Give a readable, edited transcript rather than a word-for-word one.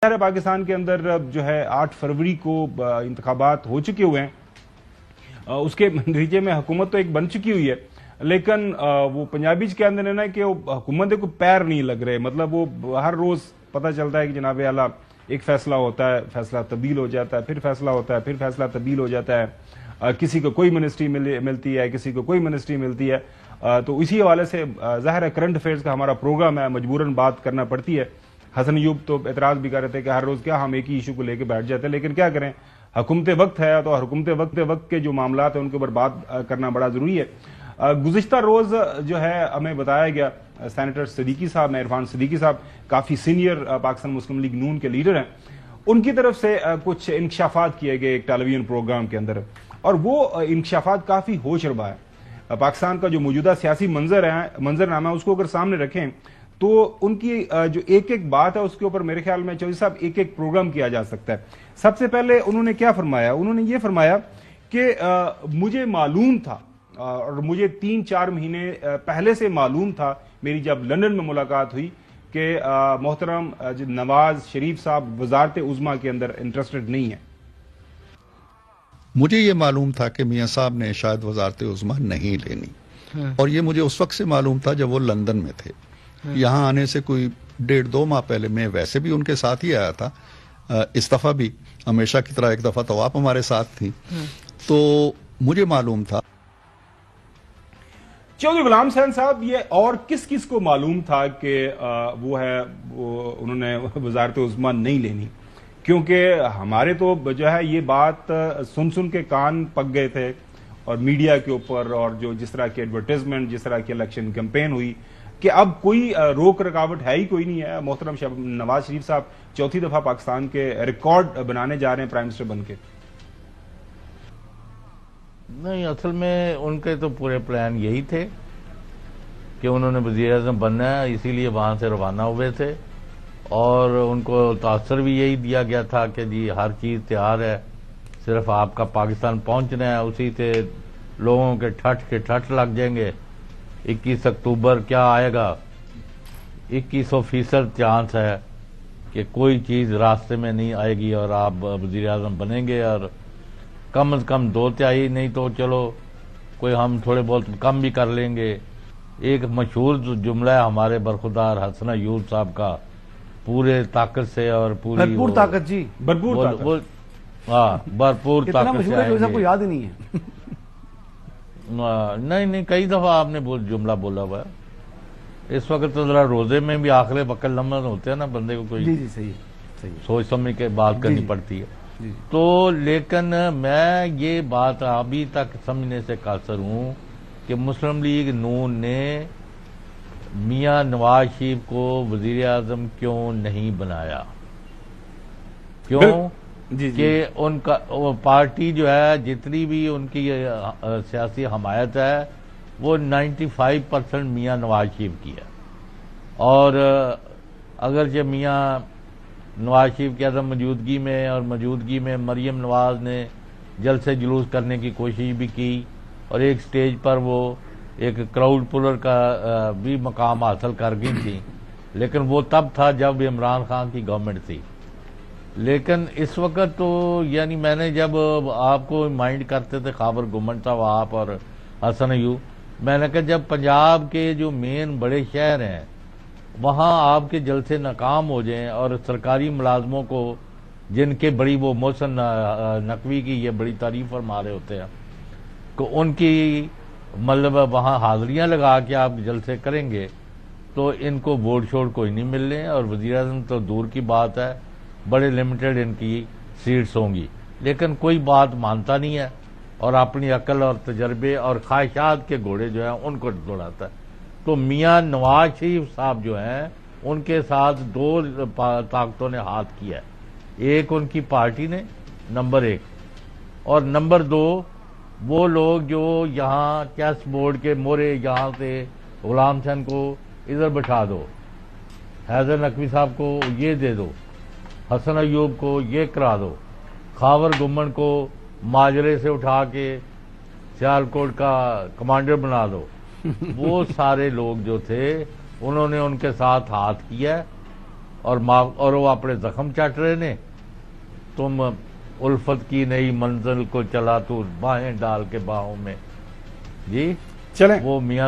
पाकिस्तान के अंदर जो है 8 फरवरी को इंतखाबात हो चुके हुए हैं। उसके नतीजे में हुकूमत तो एक बन चुकी हुई है, लेकिन वो पंजाबीज के अंदर है ना कि हुकूमत को पैर नहीं लग रहे। मतलब वो हर रोज पता चलता है कि जनाब आला एक फैसला होता है, फैसला तब्दील हो जाता है, फिर फैसला होता है, फिर फैसला तब्दील हो जाता है। किसी को कोई मिनिस्ट्री मिलती है, किसी को कोई मिनिस्ट्री मिलती है। तो इसी हवाले से जाहिर है करंट अफेयर्स का हमारा प्रोग्राम है, मजबूरन बात करना पड़ती है। हसन अयूब तो एतराज भी कर रहे थे कि हर रोज क्या हम एक ही इशू को लेकर बैठ जाते हैं, लेकिन क्या करें, हुकूमत वक्त है तो हुकूमत वक्त के जो मामला है उनके ऊपर बात करना बड़ा जरूरी है। गुज़िश्ता रोज जो है हमें बताया गया, सेनेटर सिद्दीकी साहब, इरफान सिद्दीकी साहब काफी सीनियर पाकिस्तान मुस्लिम लीग नून के लीडर हैं, उनकी तरफ से कुछ इंकशाफात किए गए एक टेलीविजन प्रोग्राम के अंदर, और वो इंकशाफात काफी होशरबा है। पाकिस्तान का जो मौजूदा सियासी मंजरनामा है उसको अगर सामने रखें तो उनकी जो एक एक बात है उसके ऊपर मेरे ख्याल में चौधरी साहब एक एक प्रोग्राम किया जा सकता है। सबसे पहले उन्होंने क्या फरमाया, उन्होंने ये फरमाया कि मुझे मालूम था और मुझे 3-4 महीने पहले से मालूम था, मेरी जब लंदन में मुलाकात हुई, कि मोहतरम नवाज शरीफ साहब वजारत उज़्मा के अंदर इंटरेस्टेड नहीं है। मुझे ये मालूम था कि मियां साहब ने शायद वजारत उज़्मा नहीं लेनी, और ये मुझे उस वक्त से मालूम था जब वो लंदन में थे। यहाँ आने से कोई 1.5-2 माह पहले मैं वैसे भी उनके साथ ही आया था, इस दफा भी हमेशा की तरह एक दफा तो आप हमारे साथ थी, तो मुझे मालूम था। चौधरी गुलाम हुसैन साहब, ये और किस किस को मालूम था कि वो उन्होंने वजारत उज़्मा नहीं लेनी? क्योंकि हमारे तो जो है ये बात सुन सुन के कान पक गए थे, और मीडिया के ऊपर, और जो जिस तरह की एडवर्टाइजमेंट, जिस तरह की इलेक्शन कैंपेन हुई, कि अब कोई रोक रकावट है ही कोई नहीं है। मोहतरम नवाज शरीफ साहब चौथी दफा पाकिस्तान के रिकॉर्ड बनाने जा रहे हैं प्राइम मिनिस्टर बनके। नहीं, असल में उनके तो पूरे प्लान यही थे कि उन्होंने वज़ीर आज़म बनना है, इसीलिए वहां से रवाना हुए थे, और उनको तासर भी यही दिया गया था कि जी हर चीज तैयार है, सिर्फ आपका पाकिस्तान पहुंचना है, उसी से लोगों के ठठ लग जाएंगे। 21 अक्टूबर क्या आएगा, 2100% चांस है कि कोई चीज रास्ते में नहीं आएगी और आप वज़ीर आज़म बनेंगे, और कम से कम 2 तिहाई, नहीं तो चलो कोई हम थोड़े बहुत कम भी कर लेंगे। एक मशहूर जुमला है हमारे बरखुदार हसन अयूब साहब का, पूरे ताकत से और पूरी भरपूर ताकत जी, भरपूर ताकत, हाँ भरपूर ताकत से आएंगे। आपको याद ही नहीं है? नहीं, कई दफा आपने जुमला बोला हुआ है। इस वक्त तो जरा रोजे में भी आखिरी वक्त लम्हा होते हैं ना, बंदे को कोई जी सही सोच समझ के बात करनी पड़ती है। तो लेकिन मैं ये बात अभी तक समझने से कासर हूं कि मुस्लिम लीग नून ने मियां नवाज शरीफ को वजीर आजम क्यों नहीं बनाया? क्यों? कि उनका पार्टी जो है, जितनी भी उनकी सियासी हमायत है, वो 95% मियां नवाज शरीफ की है। और अगर जब मियां नवाज शरीफ की अदम मौजूदगी में और मौजूदगी में मरियम नवाज ने जलसे जुलूस करने की कोशिश भी की, और एक स्टेज पर वो एक क्राउड पुलर का भी मकाम हासिल कर गई थी, लेकिन वो तब था जब इमरान खान की गवर्नमेंट थी। लेकिन इस वक्त तो यानी मैंने जब आपको माइंड करते थे खाबर गुमन साहब, आप और हसन अयूब, मैंने कहा जब पंजाब के जो मेन बड़े शहर हैं वहां आपके जलसे नाकाम हो जाएं, और सरकारी मुलाजमों को, जिनके बड़ी वो मोहसन नकवी की ये बड़ी तारीफ फरमा रहे होते हैं, तो उनकी मतलब वहां हाजिरियां लगा के आप जलसे करेंगे तो इनको वोट छोड़ कोई नहीं मिलने, और वज़ीर आज़म तो दूर की बात है, बड़े लिमिटेड इनकी सीट्स होंगी। लेकिन कोई बात मानता नहीं है, और अपनी अकल और तजर्बे और ख्वाहिशात के घोड़े जो हैं उनको दौड़ाता है। तो मियां नवाज शरीफ साहब जो हैं, उनके साथ 2 ताकतों ने हाथ किया है, एक उनकी पार्टी ने, नंबर 1, और नंबर 2 वो लोग जो यहाँ चेस बोर्ड के मोरे, यहाँ से गुलाम हुसैन को इधर बैठा दो, हैदर नकवी साहब को ये दे दो, हसन अयूब को ये करा दो, खावर गुमन को माजरे से उठा के सियालकोट का कमांडर बना दो, वो सारे लोग जो थे उन्होंने उनके साथ हाथ किया, और वो अपने जख्म चाट रहे ने। तुम उल्फत की नई मंजिल को चला तू बाहें डाल के बाहों में। जी चलें वो मियां